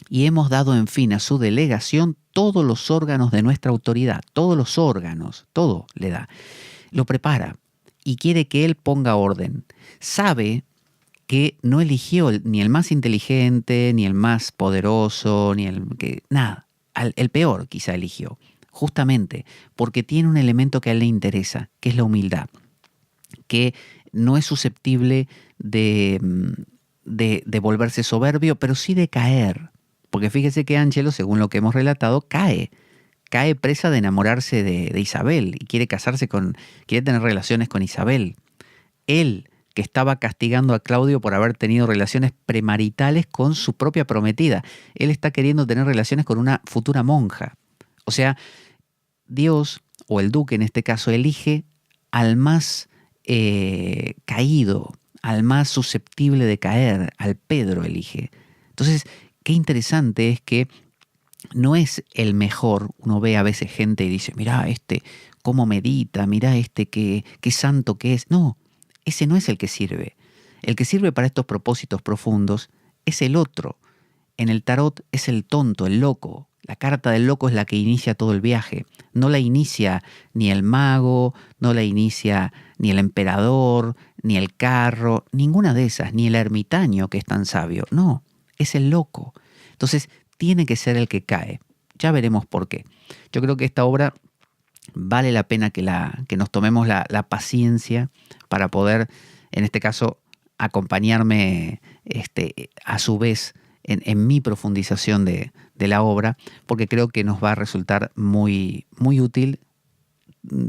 Y hemos dado, en fin, a su delegación todos los órganos de nuestra autoridad, todos los órganos, todo le da. Lo prepara y quiere que él ponga orden. Sabe que no eligió ni el más inteligente, ni el más poderoso, ni nada, el peor quizá eligió, justamente porque tiene un elemento que a él le interesa, que es la humildad, que no es susceptible de volverse soberbio, pero sí de caer. Porque fíjese que Angelo, según lo que hemos relatado, cae presa de enamorarse de Isabel y quiere tener relaciones con Isabel. Él, que estaba castigando a Claudio por haber tenido relaciones premaritales con su propia prometida. Él está queriendo tener relaciones con una futura monja. O sea, Dios, o el duque en este caso, elige al más caído, al más susceptible de caer, al Pedro elige. Entonces, qué interesante es que no es el mejor. Uno ve a veces gente y dice, mirá cómo medita, mirá qué santo que es. No, ese no es el que sirve. El que sirve para estos propósitos profundos es el otro. En el tarot es el tonto, el loco. La carta del loco es la que inicia todo el viaje. No la inicia ni el mago, no la inicia ni el emperador, ni el carro, ninguna de esas, ni el ermitaño que es tan sabio. No, es el loco. Entonces tiene que ser el que cae. Ya veremos por qué. Yo creo que esta obra vale la pena que nos tomemos la paciencia para poder, en este caso, acompañarme a su vez en mi profundización de la obra, porque creo que nos va a resultar muy, muy útil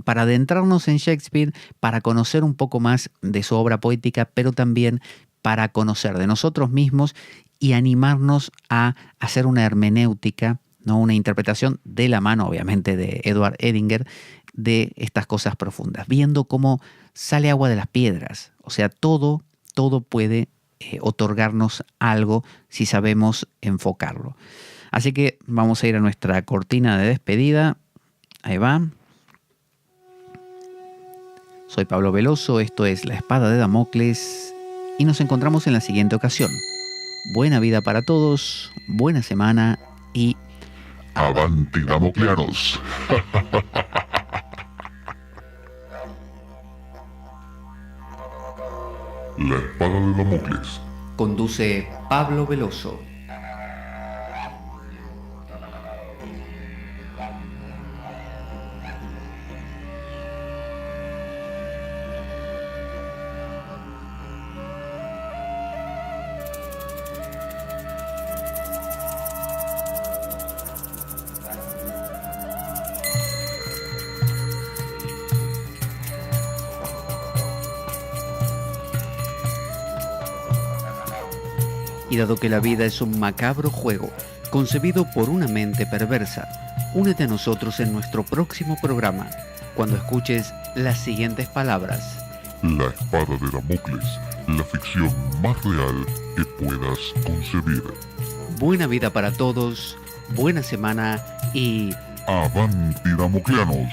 para adentrarnos en Shakespeare, para conocer un poco más de su obra poética, pero también para conocer de nosotros mismos y animarnos a hacer una hermenéutica, ¿no? Una interpretación de la mano, obviamente, de Edward Edinger, de estas cosas profundas, viendo cómo sale agua de las piedras. O sea, todo puede otorgarnos algo si sabemos enfocarlo. Así que vamos a ir a nuestra cortina de despedida. Ahí va. Soy Pablo Veloso, esto es La Espada de Damocles y nos encontramos en la siguiente ocasión. Buena vida para todos, buena semana y... ¡Avanti Damocleanos! La Espada de Damocles. Conduce Pablo Veloso. Y dado que la vida es un macabro juego concebido por una mente perversa, únete a nosotros en nuestro próximo programa, cuando escuches las siguientes palabras. La espada de Damocles, la ficción más real que puedas concebir. Buena vida para todos, buena semana y... ¡Avanti Damocleanos!